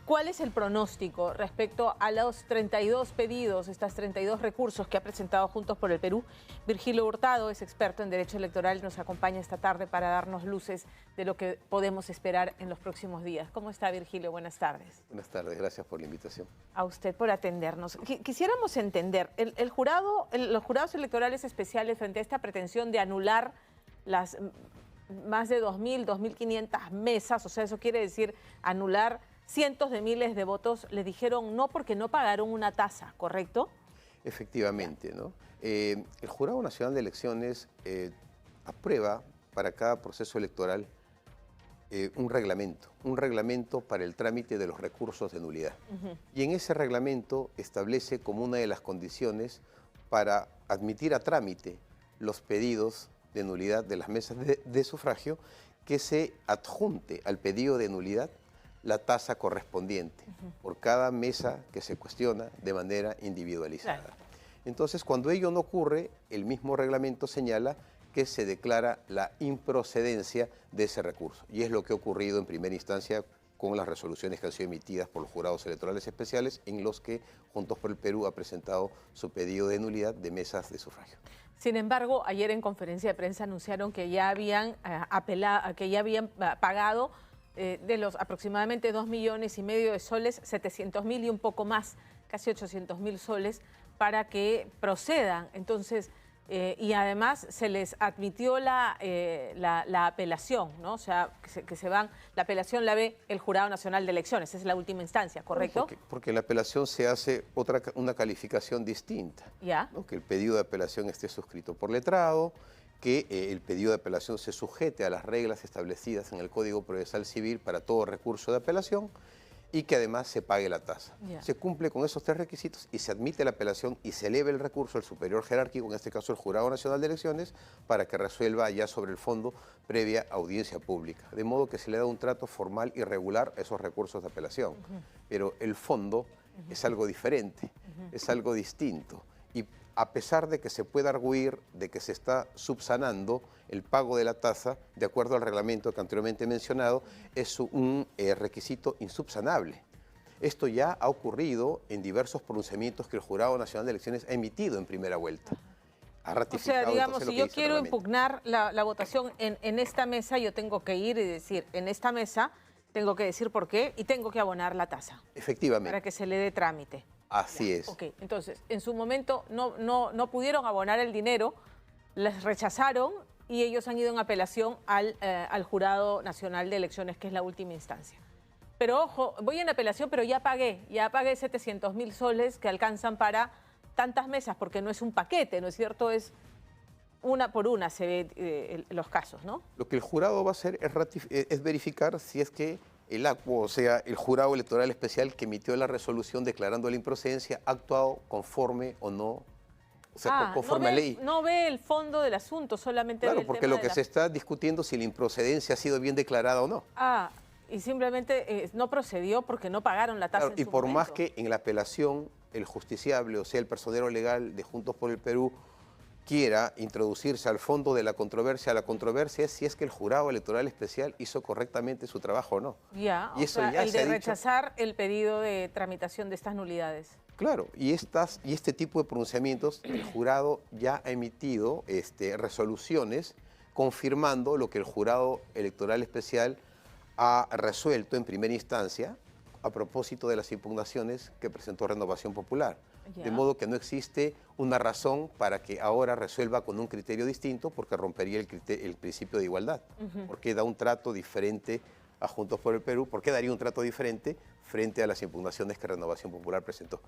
¿Cuál es el pronóstico respecto a los 32 pedidos, estas 32 recursos que ha presentado Juntos por el Perú? Virgilio Hurtado es experto en Derecho Electoral y nos acompaña esta tarde para darnos luces de lo que podemos esperar en los próximos días. ¿Cómo está, Virgilio? Buenas tardes. Buenas tardes, gracias por la invitación. A usted por atendernos. Quisiéramos entender, los jurados electorales especiales frente a esta pretensión de anular las más de 2.000, 2.500 mesas, o sea, eso quiere decir anular cientos de miles de votos, le dijeron no porque no pagaron una tasa, ¿correcto? Efectivamente, ¿no? El Jurado Nacional de Elecciones aprueba para cada proceso electoral un reglamento para el trámite de los recursos de nulidad. Y en ese reglamento establece como una de las condiciones para admitir a trámite los pedidos de nulidad de las mesas de sufragio que se adjunte al pedido de nulidad la tasa correspondiente por cada mesa que se cuestiona de manera individualizada. Claro. Entonces, cuando ello no ocurre, el mismo reglamento señala que se declara la improcedencia de ese recurso. Y es lo que ha ocurrido en primera instancia con las resoluciones que han sido emitidas por los jurados electorales especiales, en los que Juntos por el Perú ha presentado su pedido de nulidad de mesas de sufragio. Sin embargo, ayer en conferencia de prensa anunciaron que ya habían pagado de los aproximadamente 2,5 millones de soles, 700.000 y un poco más, casi 800.000 soles, para que procedan. Entonces, y además se les admitió la apelación, ¿no? O sea, que se van, la apelación la ve el Jurado Nacional de Elecciones, es la última instancia, ¿correcto? Porque en la apelación se hace una calificación distinta, ¿Ya? ¿no? Que el pedido de apelación esté suscrito por letrado, que el pedido de apelación se sujete a las reglas establecidas en el Código Procesal Civil para todo recurso de apelación y que además se pague la tasa. Yeah. Se cumple con esos 3 requisitos y se admite la apelación y se eleva el recurso al superior jerárquico, en este caso el Jurado Nacional de Elecciones, para que resuelva ya sobre el fondo previa audiencia pública. De modo que se le da un trato formal y regular a esos recursos de apelación. Pero el fondo es algo diferente, es algo distinto. Y a pesar de que se pueda arguir de que se está subsanando el pago de la tasa, de acuerdo al reglamento que anteriormente he mencionado, es un requisito insubsanable. Esto ya ha ocurrido en diversos pronunciamientos que el Jurado Nacional de Elecciones ha emitido en primera vuelta. Ha ratificado, o sea, digamos, si yo quiero impugnar la votación en esta mesa, yo tengo que ir y decir, en esta mesa, tengo que decir por qué y tengo que abonar la tasa. Efectivamente. Para que se le dé trámite. Así es. Ok, entonces, en su momento no pudieron abonar el dinero, les rechazaron y ellos han ido en apelación al Jurado Nacional de Elecciones, que es la última instancia. Pero ojo, voy en apelación, pero ya pagué 700.000 soles que alcanzan para tantas mesas, porque no es un paquete, ¿no es cierto? Es una por una se ve los casos, ¿no? Lo que el jurado va a hacer es verificar si es que el ACUO, o sea, el Jurado Electoral Especial que emitió la resolución declarando la improcedencia, ha actuado conforme o no, o sea, conforme a ley. No ve el fondo del asunto, solamente ve el tema. Claro, porque lo que se está discutiendo es si la improcedencia ha sido bien declarada o no. Y simplemente no procedió porque no pagaron la tasa. Claro, y por más que en la apelación el justiciable, o sea, el personero legal de Juntos por el Perú, quiera introducirse al fondo de la controversia es si es que el Jurado Electoral Especial hizo correctamente su trabajo o no. Ya, y eso ya el de rechazar el pedido de tramitación de estas nulidades. Claro, y este tipo de pronunciamientos, el jurado ya ha emitido resoluciones confirmando lo que el Jurado Electoral Especial ha resuelto en primera instancia a propósito de las impugnaciones que presentó Renovación Popular. Yeah. De modo que no existe una razón para que ahora resuelva con un criterio distinto, porque rompería el principio de igualdad. Porque da un trato diferente a Juntos por el Perú. ¿Por qué daría un trato diferente frente a las impugnaciones que Renovación Popular presentó?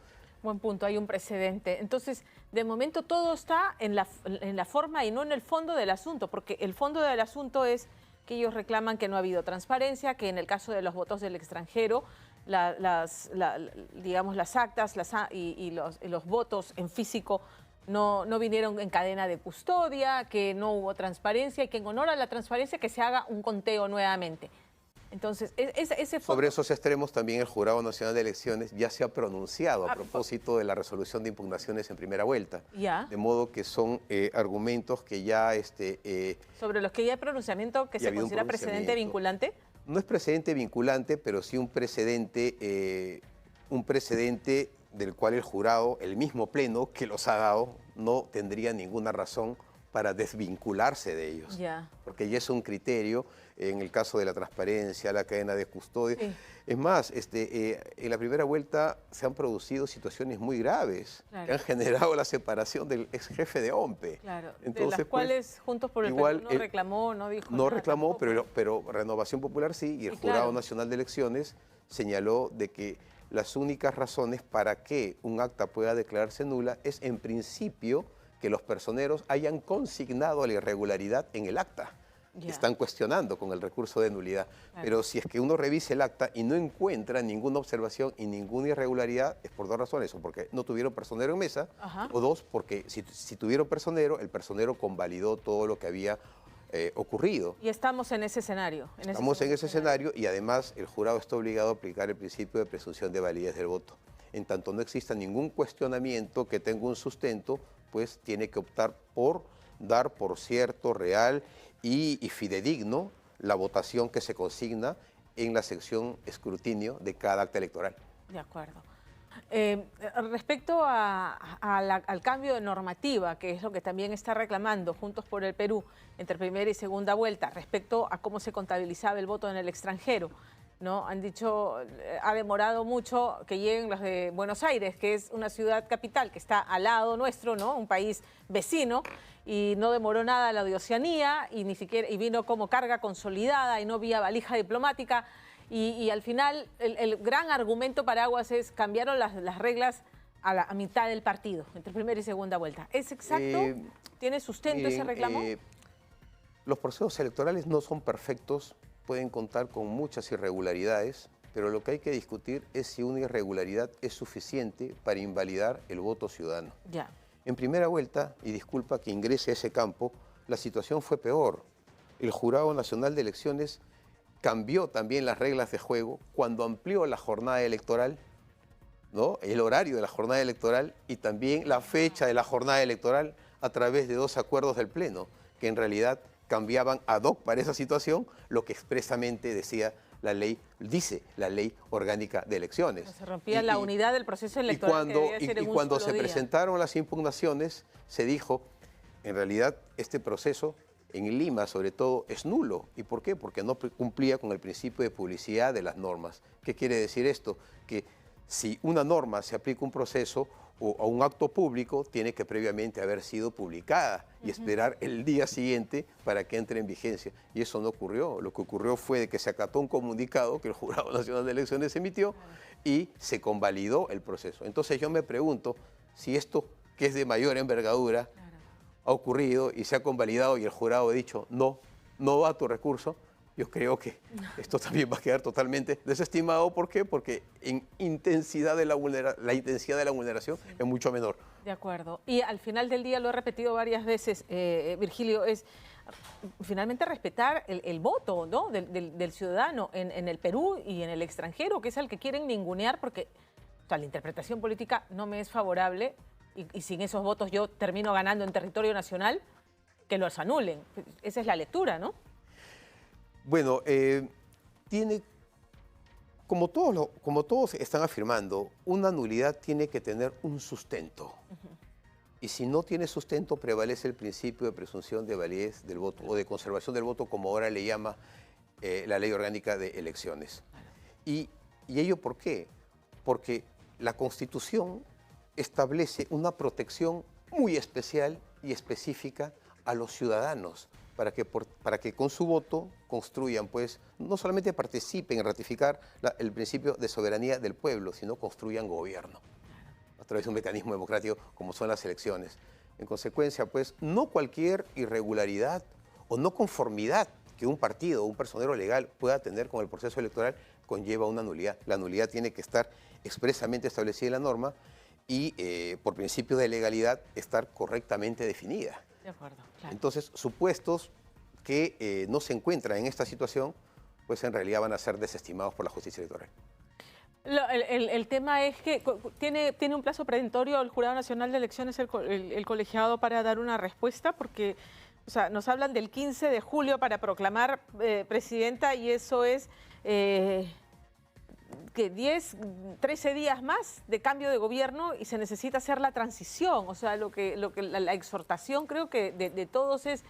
Buen punto, hay un precedente. Entonces, de momento todo está en la forma y no en el fondo del asunto, porque el fondo del asunto es que ellos reclaman que no ha habido transparencia, que en el caso de los votos del extranjero, digamos, las actas y los votos en físico no vinieron en cadena de custodia, que no hubo transparencia y que en honor a la transparencia que se haga un conteo nuevamente. Entonces, sobre esos extremos también el Jurado Nacional de Elecciones ya se ha pronunciado a propósito de la resolución de impugnaciones en primera vuelta. Ya. De modo que son argumentos que ya... ¿Sobre los que ya hay pronunciamiento que se considera precedente vinculante? No es precedente vinculante, pero sí un precedente del cual el jurado, el mismo pleno que los ha dado, no tendría ninguna razón para desvincularse de ellos. Ya. Porque ya es un criterio en el caso de la transparencia, la cadena de custodia. Sí. Es más, en la primera vuelta se han producido situaciones muy graves que han generado la separación del ex jefe de OMPE. Claro, Entonces, de las cuales Juntos por el igual, Perú no reclamó, no dijo no nada reclamó, tampoco. pero Renovación Popular sí, y el Jurado claro. Nacional de Elecciones señaló de que las únicas razones para que un acta pueda declararse nula es en principio que los personeros hayan consignado la irregularidad en el acta. Ya. Están cuestionando con el recurso de nulidad. Claro. Pero si es que uno revise el acta y no encuentra ninguna observación y ninguna irregularidad, es por dos razones. O porque no tuvieron personero en mesa, Ajá. o dos, porque si tuvieron personero, el personero convalidó todo lo que había ocurrido. Y estamos en ese escenario. Estamos en ese escenario y además el jurado está obligado a aplicar el principio de presunción de validez del voto. En tanto no exista ningún cuestionamiento que tenga un sustento, pues tiene que optar por dar por cierto, real y fidedigno la votación que se consigna en la sección escrutinio de cada acta electoral. De acuerdo. Respecto al cambio de normativa, que es lo que también está reclamando Juntos por el Perú entre primera y segunda vuelta, respecto a cómo se contabilizaba el voto en el extranjero, ¿no? Han dicho, ha demorado mucho que lleguen los de Buenos Aires, que es una ciudad capital que está al lado nuestro, ¿no? Un país vecino, y no demoró nada la de Oceanía, y ni siquiera vino como carga consolidada y no vía valija diplomática. Y al final, el gran argumento para Aguas es cambiaron las reglas a mitad del partido, entre primera y segunda vuelta. ¿Es exacto? ¿Tiene sustento ese reclamo? Los procesos electorales no son perfectos, pueden contar con muchas irregularidades, pero lo que hay que discutir es si una irregularidad es suficiente para invalidar el voto ciudadano. Ya. En primera vuelta, y disculpa que ingrese a ese campo, la situación fue peor. El Jurado Nacional de Elecciones cambió también las reglas de juego cuando amplió la jornada electoral, ¿no? El horario de la jornada electoral y también la fecha de la jornada electoral a través de dos acuerdos del Pleno, que en realidad cambiaban ad hoc para esa situación lo que expresamente decía la ley, dice la ley orgánica de elecciones. Se rompía la unidad del proceso electoral. Y cuando se presentaron las impugnaciones, se dijo, en realidad este proceso en Lima, sobre todo, es nulo. ¿Y por qué? Porque no cumplía con el principio de publicidad de las normas. ¿Qué quiere decir esto? Que si una norma se aplica a un proceso o a un acto público, tiene que previamente haber sido publicada y esperar el día siguiente para que entre en vigencia. Y eso no ocurrió. Lo que ocurrió fue que se acató un comunicado que el Jurado Nacional de Elecciones emitió y se convalidó el proceso. Entonces yo me pregunto si esto, que es de mayor envergadura, ha ocurrido y se ha convalidado y el jurado ha dicho no va a tu recurso, yo creo que esto también va a quedar totalmente desestimado. ¿Por qué? Porque en intensidad de la intensidad de la vulneración es mucho menor. De acuerdo. Y al final del día, lo he repetido varias veces, Virgilio, es finalmente respetar el voto, ¿no? del ciudadano en el Perú y en el extranjero, que es al que quieren ningunear, porque o sea, la interpretación política no me es favorable. Y sin esos votos yo termino ganando en territorio nacional, que los anulen. Esa es la lectura, ¿no? Bueno, como todos están afirmando, una nulidad tiene que tener un sustento. Y si no tiene sustento, prevalece el principio de presunción de validez del voto o de conservación del voto, como ahora le llama la Ley Orgánica de Elecciones. ¿Y ello por qué? Porque la Constitución establece una protección muy especial y específica a los ciudadanos para que con su voto construyan, pues, no solamente participen en ratificar el principio de soberanía del pueblo, sino construyan gobierno a través de un mecanismo democrático como son las elecciones. En consecuencia, pues, no cualquier irregularidad o no conformidad que un partido o un personero legal pueda tener con el proceso electoral conlleva una nulidad. La nulidad tiene que estar expresamente establecida en la norma y por principio de legalidad estar correctamente definida. De acuerdo, claro. Entonces, supuestos que no se encuentran en esta situación, pues en realidad van a ser desestimados por la justicia electoral. El tema es que tiene un plazo perentorio el Jurado Nacional de Elecciones, el colegiado, para dar una respuesta, porque O sea, nos hablan del 15 de julio para proclamar presidenta y eso es que 10, 13 días más de cambio de gobierno y se necesita hacer la transición. O sea, la exhortación creo que de todos es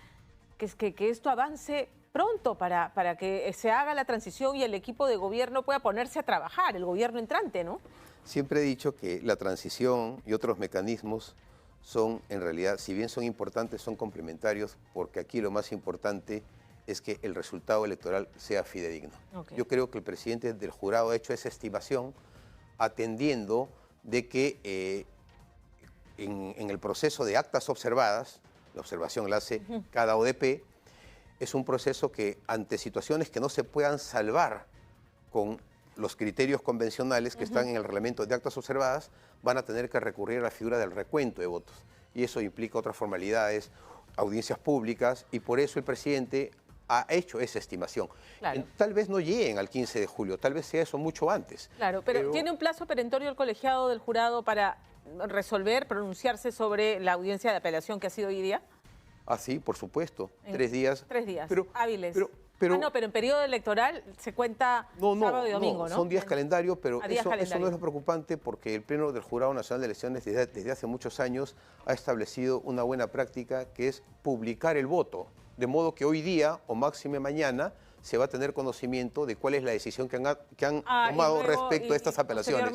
que esto avance pronto para que se haga la transición y el equipo de gobierno pueda ponerse a trabajar, el gobierno entrante, ¿no? Siempre he dicho que la transición y otros mecanismos son, en realidad, si bien son importantes, son complementarios, porque aquí lo más importante es que el resultado electoral sea fidedigno. Okay. Yo creo que el presidente del jurado ha hecho esa estimación atendiendo de que en el proceso de actas observadas, la observación la hace cada ODP, es un proceso que ante situaciones que no se puedan salvar con los criterios convencionales que están en el reglamento de actas observadas, van a tener que recurrir a la figura del recuento de votos. Y eso implica otras formalidades, audiencias públicas, y por eso el presidente ha hecho esa estimación. Claro. Tal vez no lleguen al 15 de julio, tal vez sea eso mucho antes. Claro, pero ¿tiene un plazo perentorio el colegiado del jurado para resolver, pronunciarse sobre la audiencia de apelación que ha sido hoy día? Ah, sí, por supuesto. 3 días. 3 días, hábiles. No, pero en periodo electoral se cuenta sábado y domingo, ¿no? Son días calendario, pero eso no es lo preocupante porque el Pleno del Jurado Nacional de Elecciones desde hace muchos años ha establecido una buena práctica que es publicar el voto, de modo que hoy día o máxime mañana se va a tener conocimiento de cuál es la decisión que han tomado respecto a estas apelaciones.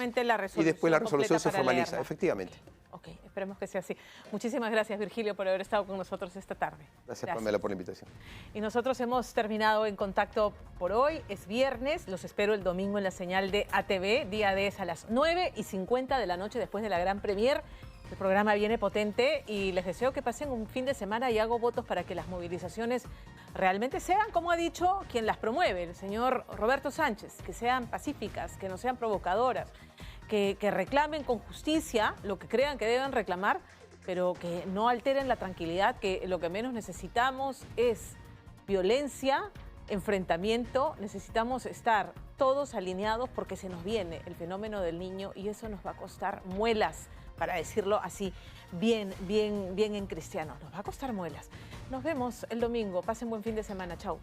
Y después la resolución se formaliza, efectivamente. Ok, esperemos que sea así. Muchísimas gracias, Virgilio, por haber estado con nosotros esta tarde. Gracias, Pamela, por la invitación. Y nosotros hemos terminado En Contacto por hoy. Es viernes, los espero el domingo en la señal de ATV, día D es a las 9:50 de la noche después de la gran premier. El programa viene potente y les deseo que pasen un fin de semana y hago votos para que las movilizaciones realmente sean, como ha dicho quien las promueve, el señor Roberto Sánchez, que sean pacíficas, que no sean provocadoras, que reclamen con justicia lo que crean que deben reclamar, pero que no alteren la tranquilidad, que lo que menos necesitamos es violencia, enfrentamiento. Necesitamos estar todos alineados porque se nos viene el fenómeno del niño y eso nos va a costar muelas, para decirlo así, bien en cristiano. Nos va a costar muelas. Nos vemos el domingo. Pasen buen fin de semana. Chau.